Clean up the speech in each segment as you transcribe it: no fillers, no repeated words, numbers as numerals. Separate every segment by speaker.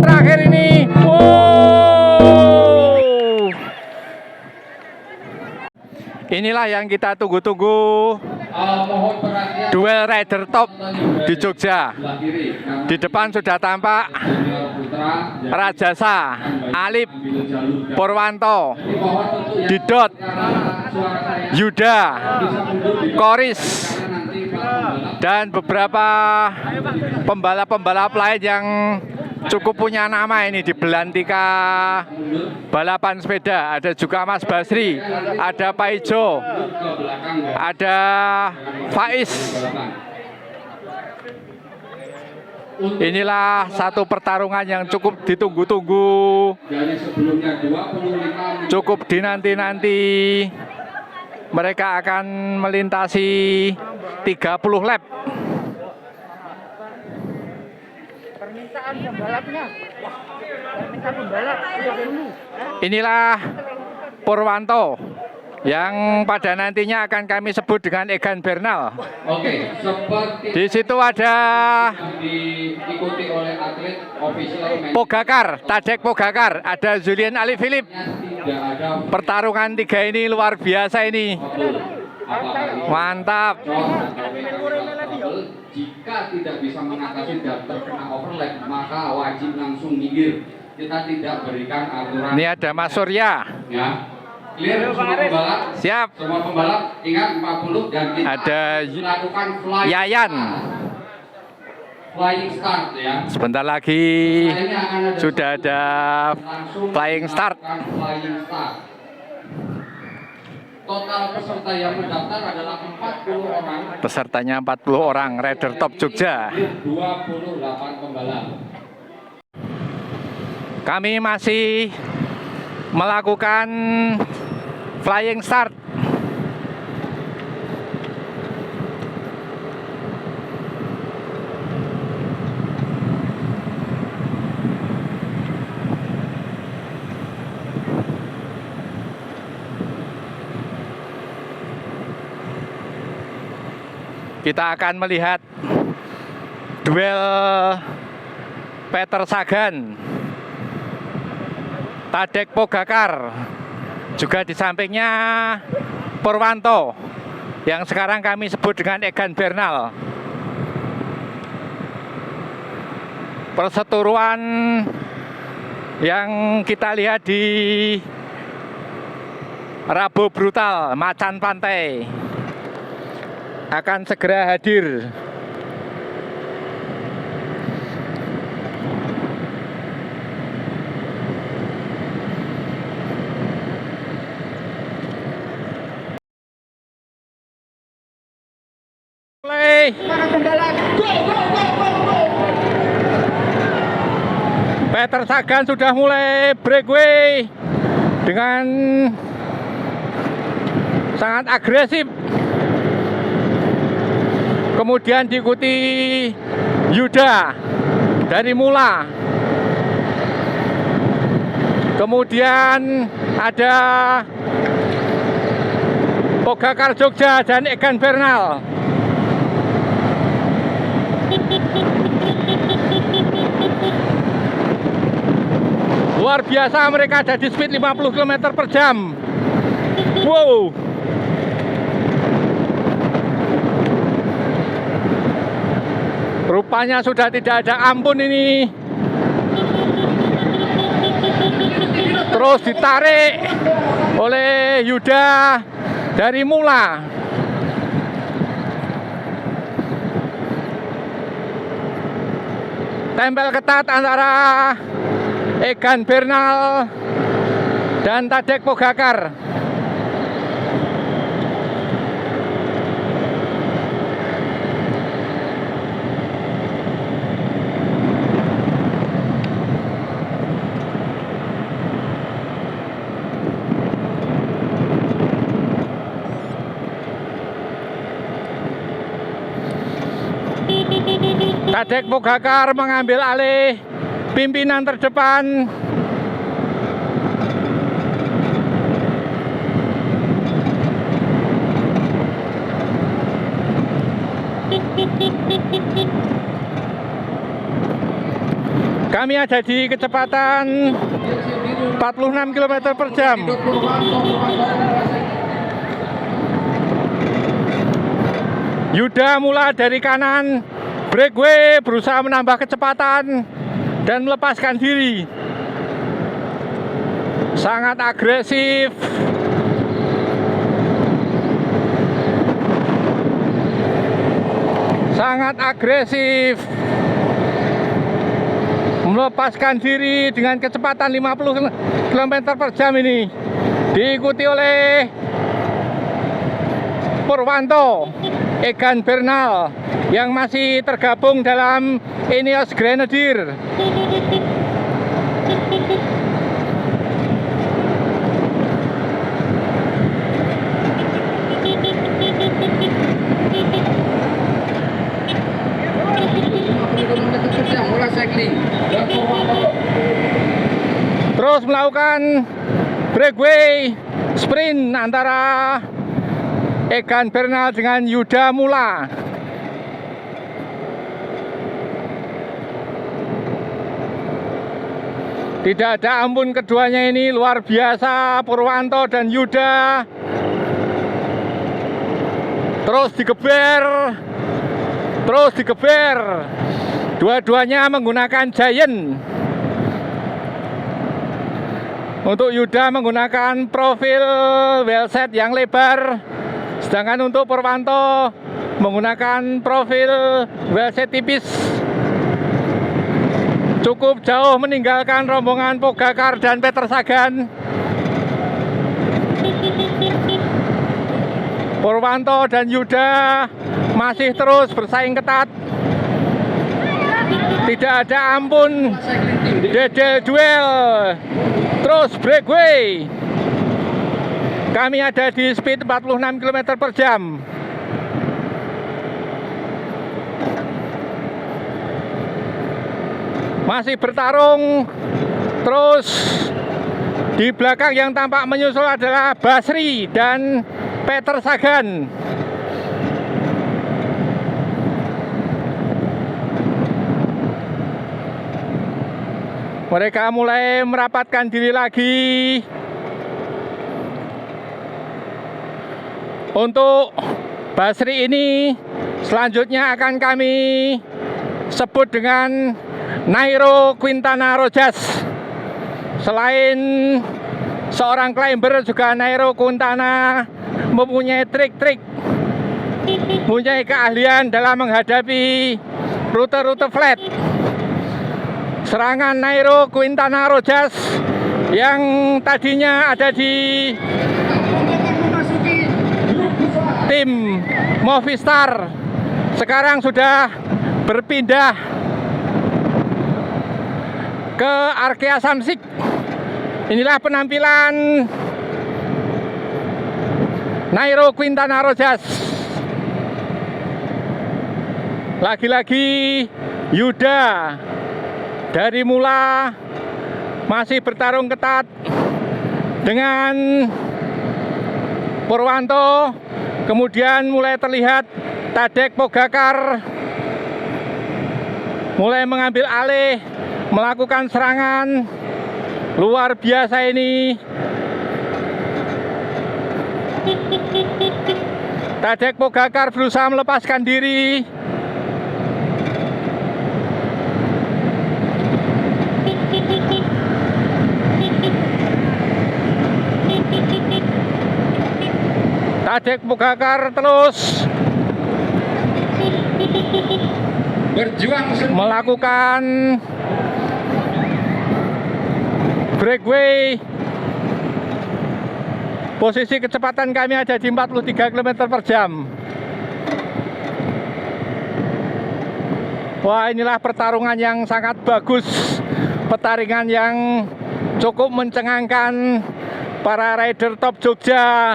Speaker 1: Terakhir ini, wow, inilah yang kita tunggu-tunggu. Duel rider top di Jogja. Di depan sudah tampak Rajasa, Alip, Purwanto, Didot, Yuda, Koris, dan beberapa pembalap-pembalap lain yang cukup punya nama ini di Belantika balapan sepeda. Ada juga Mas Basri, ada Pak Ijo, ada Faiz. Inilah satu pertarungan yang cukup ditunggu-tunggu, cukup dinanti-nanti. Mereka akan melintasi 30 lap.
Speaker 2: Permintaan pembalapnya. Permintaan pembalap.
Speaker 1: Inilah Purwanto yang pada nantinya akan kami sebut dengan Egan Bernal.
Speaker 3: Oke, seperti
Speaker 1: Di situ ada
Speaker 3: diikuti oleh atlet official
Speaker 1: Pogacar, Tadek Pogacar, ada Julian Ali Philip.
Speaker 3: tidak ada
Speaker 1: Pertarungan tiga ini luar biasa ini.
Speaker 3: apakah
Speaker 1: Mantap.
Speaker 3: jika tidak bisa mengatasi dan terkena overlap maka wajib langsung minggir. Kita tidak berikan aturan.
Speaker 1: Ini ada Mas Surya.
Speaker 3: Ya. Clear semua pembalap.
Speaker 1: Siap.
Speaker 3: Semua pembalap ingat 40 dan kita
Speaker 1: Ada
Speaker 3: melakukan flying
Speaker 1: Yayan.
Speaker 3: flying start ya.
Speaker 1: Sebentar lagi
Speaker 3: Lainnya akan ada
Speaker 1: sudah ada
Speaker 3: langsung
Speaker 1: flying start.
Speaker 3: melakukan flying start. Total peserta yang mendaftar adalah 40 orang.
Speaker 1: Pesertanya 40 orang, Rider Top Jogja.
Speaker 3: 28 pembalap.
Speaker 1: Kami masih melakukan flying start. Kita akan melihat duel Peter Sagan, Tadek Pogacar, juga di sampingnya Purwanto yang sekarang kami sebut dengan Egan Bernal. Perseteruan yang kita lihat di Rabu Brutal Macan Pantai akan segera hadir. Peter Sagan sudah mulai breakaway dengan sangat agresif. Kemudian diikuti Yuda dari Mula. Kemudian ada Pogacar Jogja dan Egan Bernal. Luar biasa, mereka ada di speed 50 km per jam. Wow. Rupanya sudah tidak ada ampun ini. Terus ditarik oleh Yuda dari Mula. Tempel ketat antara Egan Bernal dan Tadek Pogacar. Tadek Pogacar mengambil alih pimpinan terdepan. Kami ada di kecepatan 46 km per jam. Yuda mulai dari kanan, breakaway, berusaha menambah kecepatan dan melepaskan diri. Sangat agresif. Sangat agresif. Melepaskan diri dengan kecepatan 50 km per jam ini. Diikuti oleh Purwanto, Egan Bernal yang masih tergabung dalam Ineos Grenadier. Terus melakukan breakaway sprint antara Egan Bernal dengan Yuda Mula. Tidak ada ampun keduanya ini, luar biasa. Purwanto dan Yuda terus digeber. Dua-duanya menggunakan Giant. Untuk Yuda menggunakan profil wheelset yang lebar, sedangkan untuk Purwanto menggunakan profil wheelset tipis. Cukup jauh meninggalkan rombongan Pogacar dan Peter Sagan. Purwanto dan Yuda masih terus bersaing ketat. Tidak ada ampun. Dedel duel. Terus breakaway. Kami ada di speed 46 km per jam. Masih bertarung. Terus di belakang yang tampak menyusul adalah Basri dan Peter Sagan. Mereka mulai merapatkan diri lagi. Untuk Basri ini selanjutnya akan kami sebut dengan Nairo Quintana Rojas. Selain seorang climber, juga Nairo Quintana mempunyai trik-trik, mempunyai keahlian dalam menghadapi rute-rute flat. Serangan Nairo Quintana Rojas yang tadinya ada di tim Movistar sekarang sudah berpindah ke Arkea Samsic. Inilah penampilan Nairo Quintana Rojas. Lagi-lagi Yuda dari Mula masih bertarung ketat dengan Purwanto. Kemudian mulai terlihat Tadej Pogacar mulai mengambil alih, melakukan serangan. Luar biasa ini. Tadej Pogacar berusaha melepaskan diri. Tadej Pogacar terus
Speaker 3: berjuang
Speaker 1: melakukan breakaway. Posisi kecepatan kami ada di 43 km per jam. Wah, inilah pertarungan yang sangat bagus. Pertarungan yang cukup mencengangkan para rider top Jogja.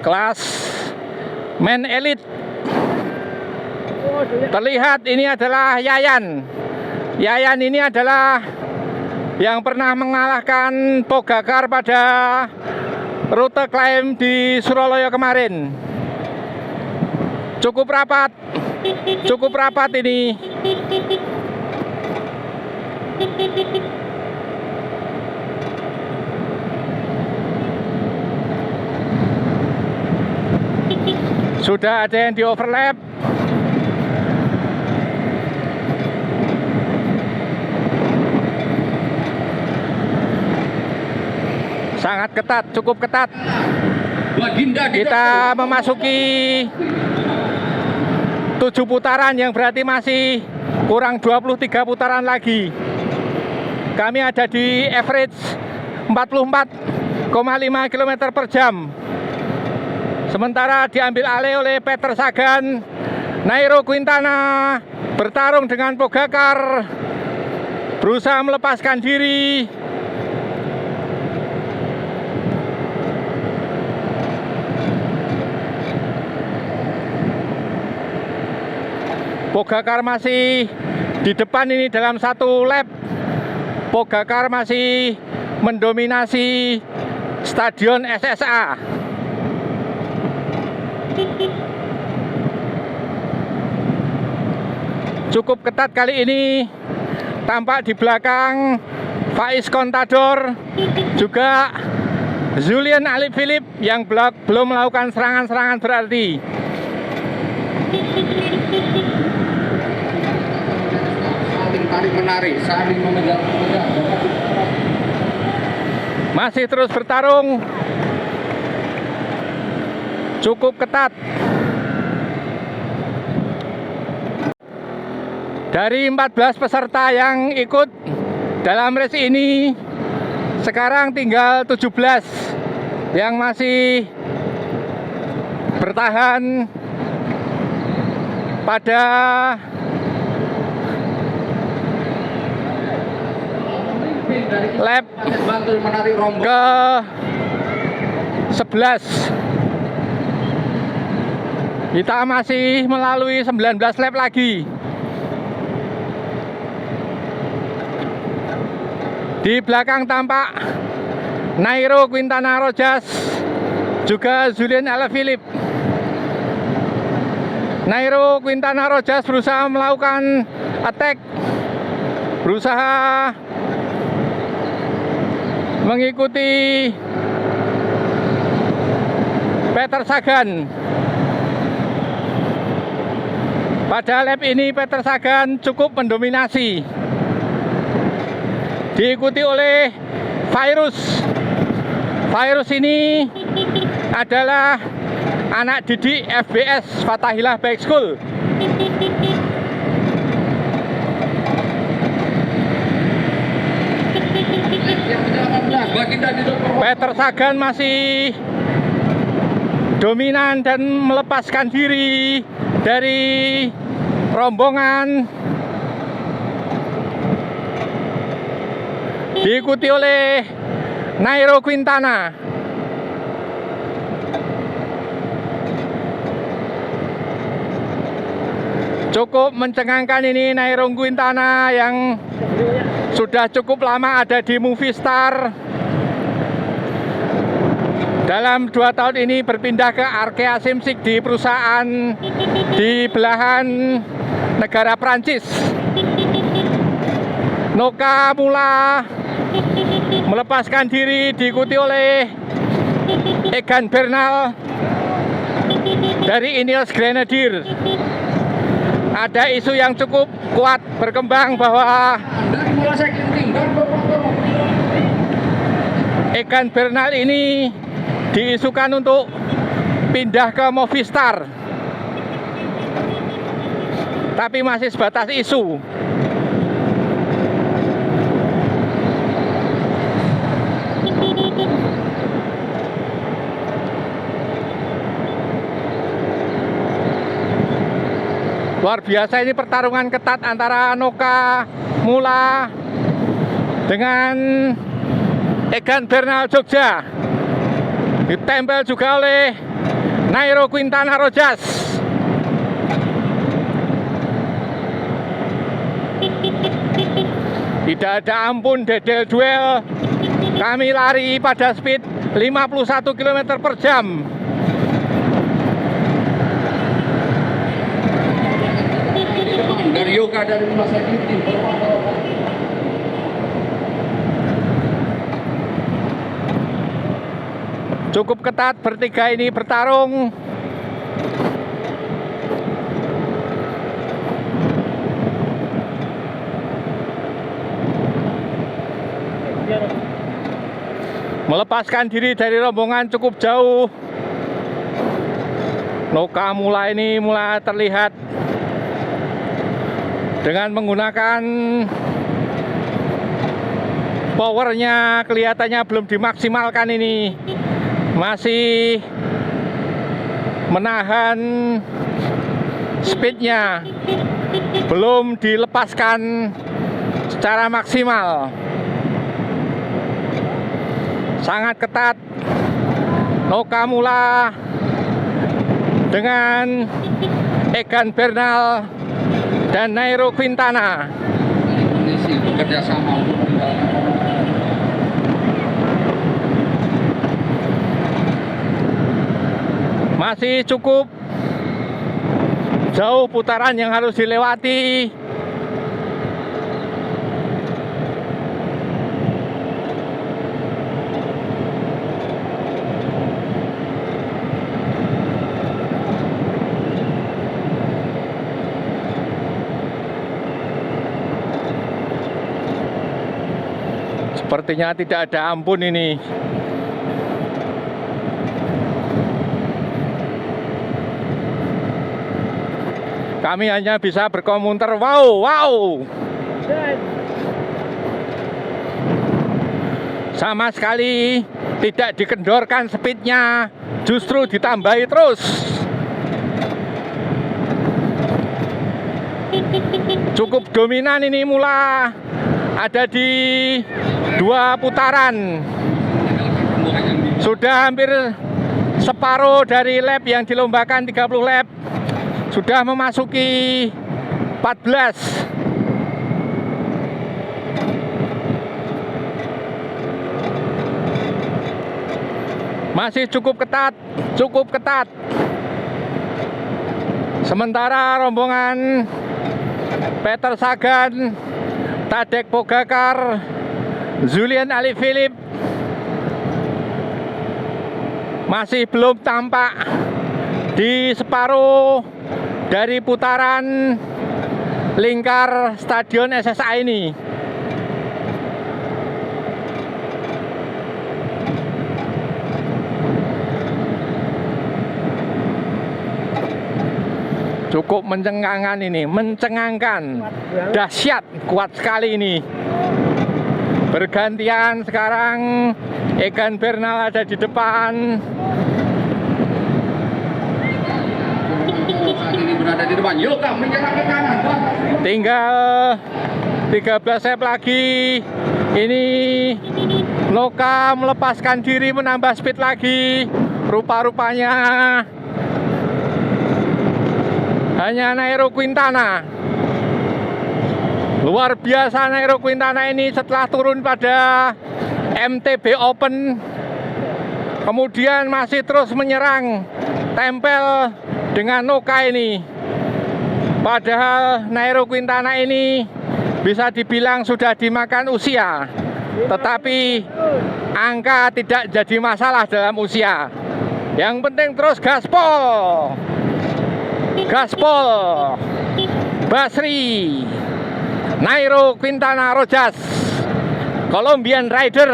Speaker 1: Kelas men elite. Terlihat ini adalah Yayan. Yayan ini adalah yang pernah mengalahkan Pogacar pada rute klaim di Suralaya kemarin. Cukup rapat ini. Sudah ada yang di overlap. Sangat ketat, cukup ketat. Kita memasuki 7 putaran, yang berarti masih kurang 23 putaran lagi. Kami ada di average 44,5 km per jam. Sementara diambil alih oleh Peter Sagan. Nairo Quintana bertarung dengan Pogacar, berusaha melepaskan diri. Pogacar masih di depan ini dalam 1 lap. Pogacar masih mendominasi stadion SSA. Cukup ketat kali ini. Tampak di belakang Faiz Contador, juga Julian Alaphilippe yang belum melakukan serangan-serangan berarti.
Speaker 3: Saling tarik menarik, saling memegang.
Speaker 1: Masih terus bertarung. Cukup ketat. Dari 14 peserta yang ikut dalam race ini, sekarang tinggal 17 yang masih bertahan pada lap ke 11. Kita masih melalui 19 lap lagi. Di belakang tampak Nairo Quintana Rojas, juga Julian Alaphilippe. Nairo Quintana Rojas berusaha melakukan attack, berusaha mengikuti Peter Sagan. Pada lap ini Peter Sagan cukup mendominasi, diikuti oleh Virus. Virus ini adalah anak didik FBS Fathahilah Bike School. Peter Sagan masih dominan dan melepaskan diri dari rombongan, diikuti oleh Nairo Quintana. Cukup mencengangkan ini Nairo Quintana yang sudah cukup lama ada di Movistar. Dalam 2 tahun ini berpindah ke Arkea Samsic di perusahaan di belahan negara Prancis. Noka Mula melepaskan diri, diikuti oleh Egan Bernal dari Ineos Grenadier. Ada isu yang cukup kuat berkembang bahwa Egan Bernal ini diisukan untuk pindah ke Movistar, tapi masih sebatas isu. Luar biasa ini pertarungan ketat antara Noka Mula dengan Egan Bernal Jogja. Ditempel juga oleh Nairo Quintana Rojas. Tidak ada ampun dedel duel. Kami lari pada speed 51 km per jam.
Speaker 3: dari Mas Ekiti.
Speaker 1: Cukup ketat bertiga ini bertarung. Melepaskan diri dari rombongan cukup jauh. Noka mulai terlihat dengan menggunakan powernya, kelihatannya belum dimaksimalkan ini. Masih menahan speednya, belum dilepaskan secara maksimal. Sangat ketat Noka Mula dengan Egan Bernal dan Nairo Quintana.
Speaker 3: Kondisi bekerja sama untuk
Speaker 1: masih cukup jauh putaran yang harus dilewati. Sepertinya tidak ada ampun ini. Kami hanya bisa berkomentar wow. Sama sekali tidak dikendorkan speednya, justru ditambahi terus. Cukup dominan ini Mula, ada di 2 putaran. Sudah hampir separuh dari lap yang dilombakan 30 lap. Sudah memasuki 14. Masih cukup ketat. Sementara rombongan Peter Sagan, Tadek Pogacar, Julian Alaphilippe masih belum tampak di separuh dari putaran lingkar Stadion SSA ini. Cukup mencengangkan ini, dahsyat, kuat sekali ini. Bergantian sekarang Egan Bernal ada di depan.
Speaker 3: saat ini berada di depan. Yoka menyerang ke kanan.
Speaker 1: Tinggal 13 lap lagi. Ini Noka melepaskan diri, menambah speed lagi. Rupa-rupanya hanya Nairo Quintana. Luar biasa Nairo Quintana ini setelah turun pada MTB Open, kemudian masih terus menyerang, tempel dengan Noka ini. Padahal Nairo Quintana ini bisa dibilang sudah dimakan usia, tetapi angka tidak jadi masalah dalam usia. Yang penting terus gaspol, Basri, Nairo Quintana Rojas, Colombian Rider.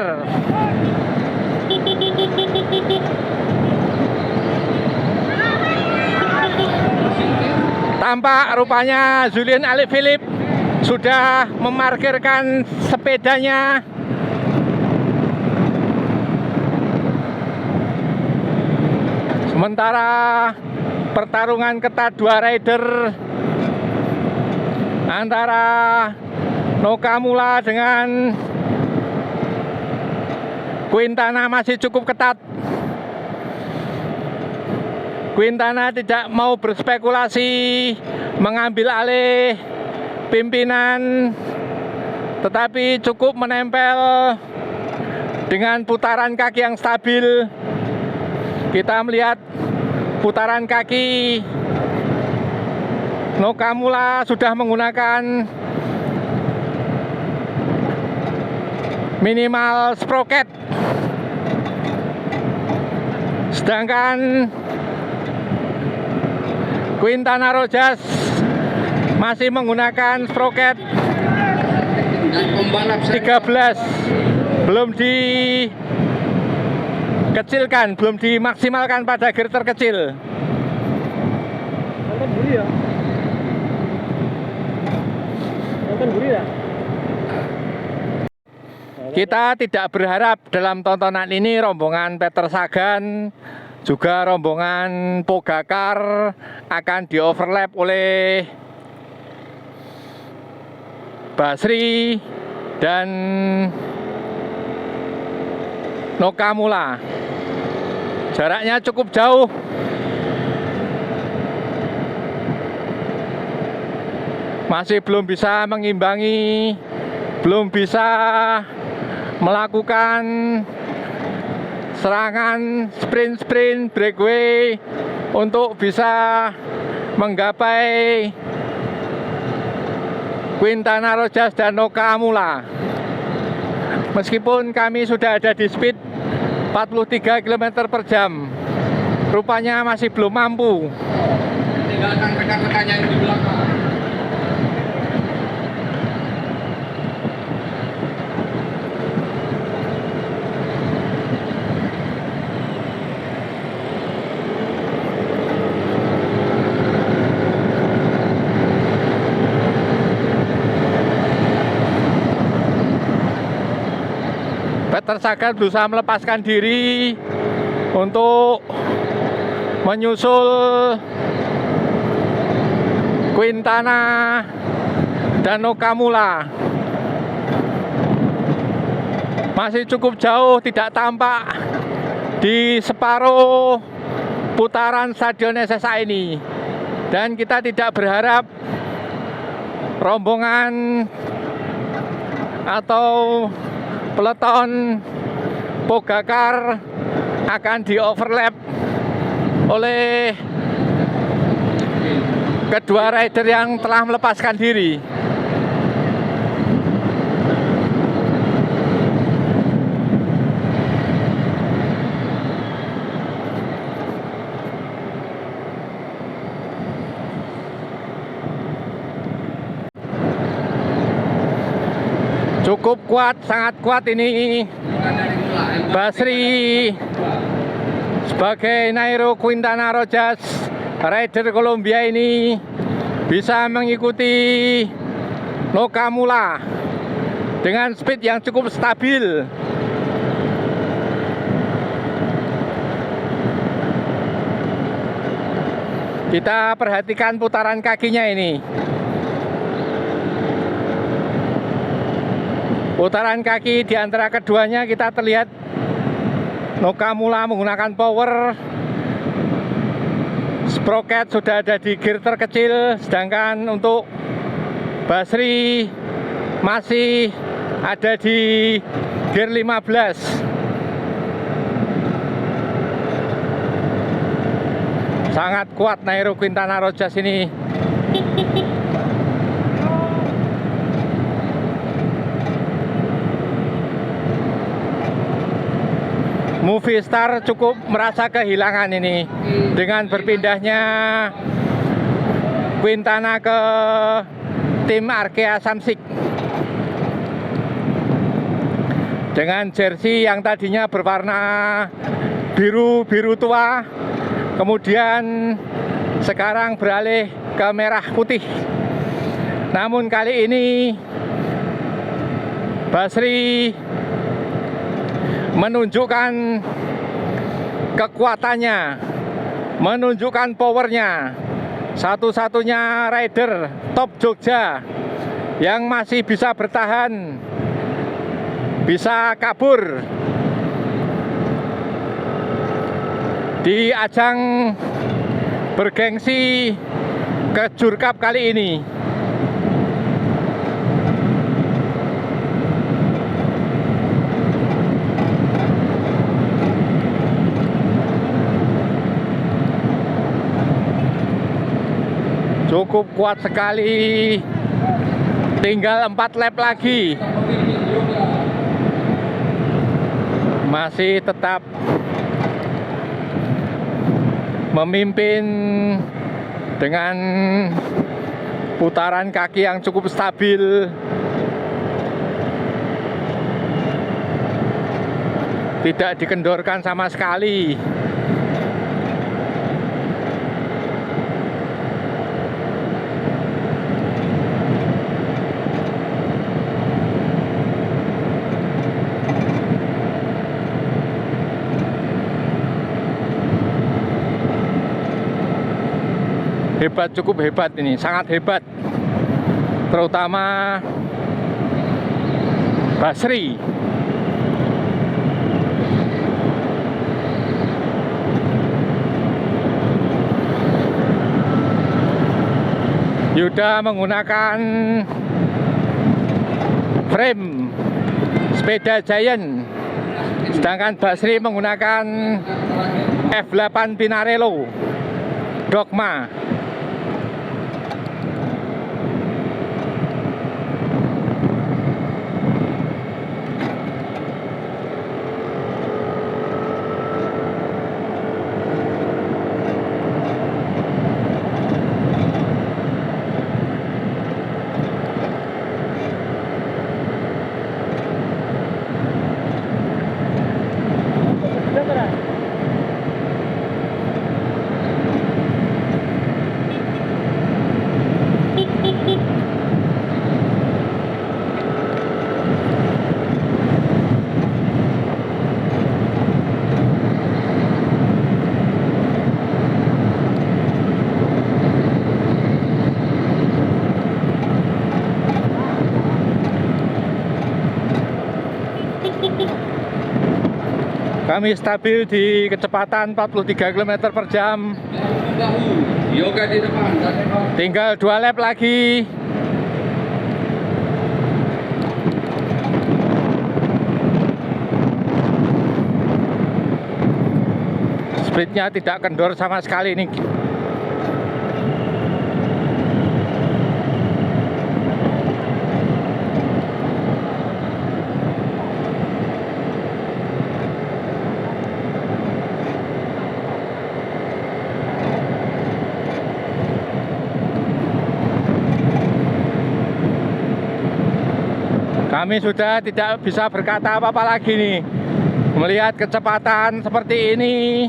Speaker 1: Tampak rupanya Julian Alaphilippe sudah memarkirkan sepedanya. Sementara pertarungan ketat dua rider antara Noka Mula dengan Quintana masih cukup ketat. Quintana tidak mau berspekulasi mengambil alih pimpinan, tetapi cukup menempel dengan putaran kaki yang stabil. Kita melihat putaran kaki Nokamula sudah menggunakan minimal sprocket, sedangkan Quintana Rojas masih menggunakan sprocket
Speaker 3: Dan pembalap
Speaker 1: 13, belum dikecilkan, belum dimaksimalkan pada gear terkecil.
Speaker 2: Nonton buri ya? Nonton buri ya?
Speaker 1: Kita tidak berharap dalam tontonan ini rombongan Peter Sagan juga rombongan Pogacar akan di overlap oleh Basri dan Nokamula. Jaraknya cukup jauh. Masih belum bisa mengimbangi, belum bisa melakukan serangan sprint breakaway untuk bisa menggapai Quintana Rojas dan Nokamula. Meskipun kami sudah ada di speed 43 km per jam, rupanya masih belum mampu.
Speaker 3: tinggalkan rekan-rekannya yang di belakang.
Speaker 1: Peter Sagan berusaha melepaskan diri untuk menyusul Quintana dan Nokamula. Masih cukup jauh, tidak tampak di separuh putaran Stadion SSA ini. Dan kita tidak berharap rombongan atau peleton Pogacar akan di overlap oleh kedua rider yang telah melepaskan diri. Cukup kuat, sangat kuat ini Basri sebagai Nairo Quintana Rojas, rider Kolombia ini bisa mengikuti Nokamula dengan speed yang cukup stabil. Kita perhatikan putaran kakinya ini. Putaran kaki di antara keduanya kita terlihat Nokamula menggunakan power, sprocket sudah ada di gear terkecil, sedangkan untuk Basri masih ada di gear 15. Sangat kuat Nairo Quintana Rojas ini. Movistar cukup merasa kehilangan ini dengan berpindahnya Quintana ke tim Arkea Samsic. Dengan jersey yang tadinya berwarna biru tua, kemudian sekarang beralih ke merah putih. Namun kali ini Basri menunjukkan kekuatannya, menunjukkan powernya. Satu-satunya rider top Jogja yang masih bisa bertahan, bisa kabur di ajang bergengsi Kejur Cup kali ini. Cukup kuat sekali. Tinggal 4 lap lagi. Masih tetap memimpin dengan putaran kaki yang cukup stabil. Tidak dikendorkan sama sekali. Hebat, cukup hebat ini, sangat hebat. Terutama Basri. Yuda menggunakan frame sepeda Giant, sedangkan Basri menggunakan F8 Pinarello Dogma. Kami stabil di kecepatan 43 km per jam.
Speaker 3: Yoga di depan.
Speaker 1: Tinggal 2 lap lagi. Speednya tidak kendor sama sekali nih. Kami sudah tidak bisa berkata apa-apa lagi nih. Melihat kecepatan seperti ini,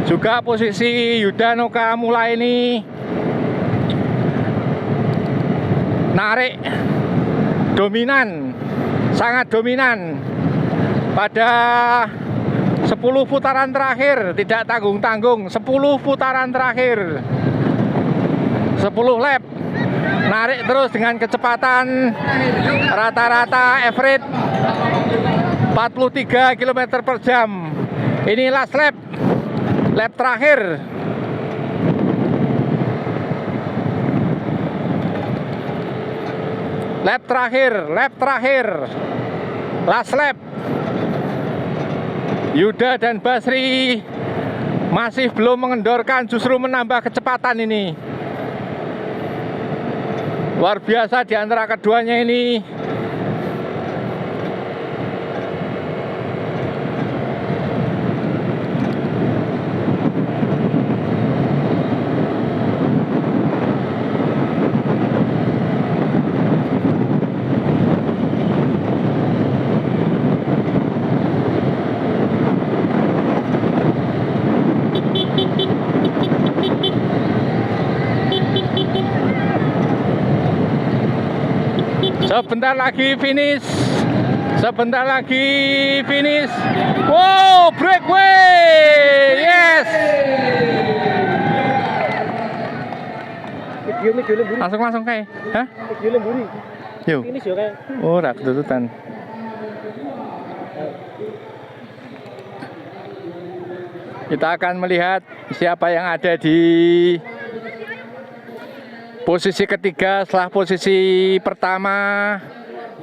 Speaker 1: juga posisi Yuda Nokamula ini narik dominan, sangat dominan pada 10 putaran terakhir, tidak tanggung-tanggung. 10 putaran terakhir, 10 lap, narik terus dengan kecepatan rata-rata average 43 km per jam. Ini last lap, lap terakhir. Lap terakhir, last lap. Yuda dan Basri masih belum mengendorkan, justru menambah kecepatan ini. Luar biasa di antara keduanya ini. Sebentar lagi finish. Sebentar lagi finish. Wow, breakaway. Yes. Langsung kayak. Hah?
Speaker 2: Video lemburi.
Speaker 1: Yuk.
Speaker 2: Finish ya kayak.
Speaker 1: Oh, rak tututan. Kita akan melihat siapa yang ada di posisi ketiga setelah posisi pertama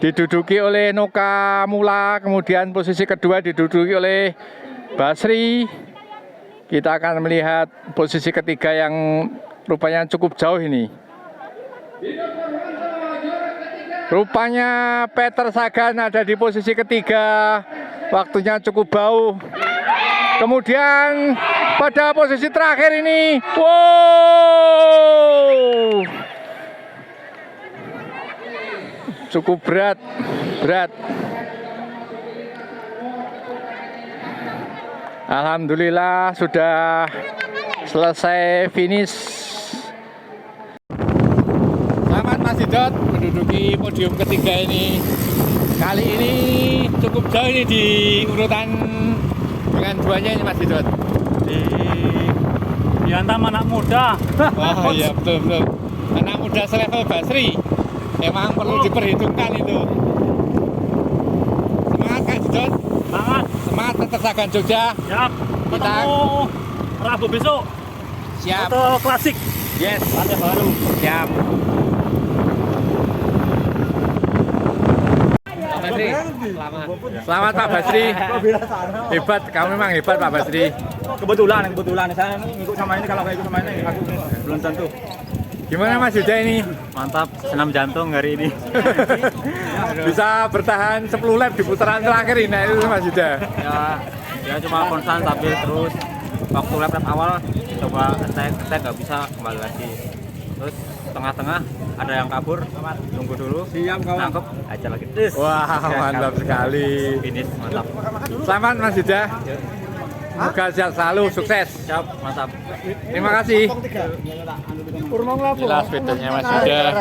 Speaker 1: diduduki oleh Nokamula, kemudian posisi kedua diduduki oleh Basri. Kita akan melihat posisi ketiga yang rupanya cukup jauh ini. Rupanya Peter Sagan ada di posisi ketiga. Waktunya cukup bau. Kemudian pada posisi terakhir ini, wow, cukup berat. Alhamdulillah sudah selesai finish. Selamat Mas Didot menduduki podium ketiga ini. Kali ini cukup jauh ini di urutan dengan duanya ini Mas Didot.
Speaker 2: Di antam anak muda.
Speaker 1: Wah iya betul. Anak muda selevel Basri emang perlu diperhitungkan itu. Semangat Kak Didot. Semangat Peter Sagan Jogja.
Speaker 2: Siap.
Speaker 1: Kita
Speaker 2: Rabu besok.
Speaker 1: siap.
Speaker 2: Foto klasik.
Speaker 1: Yes.
Speaker 2: Partai baru.
Speaker 1: Siap. Basri. Selamat Pak Basri. Hebat, kamu memang hebat Pak Basri.
Speaker 2: Kebetulan saya ngikut sama ini, kalau nggak ikut sama ini aku belum tentu.
Speaker 1: Gimana Mas Yuda ini?
Speaker 2: Mantap, senam jantung hari ini.
Speaker 1: Bisa bertahan 10 lap di putaran terakhir ini itu Mas Yuda.
Speaker 2: Ya cuma konstan tapi terus waktu lap awal coba attack nggak bisa, kembali lagi. Terus tengah-tengah ada yang kabur, tunggu dulu, nangkep aja lagi.
Speaker 1: Wah mantap sekali.
Speaker 2: Finish, mantap.
Speaker 1: Selamat Mas Yuda. Semoga sehat selalu, sukses.
Speaker 2: Siap, mantap.
Speaker 1: Terima kasih. Inilah sepedanya Mas Yuda.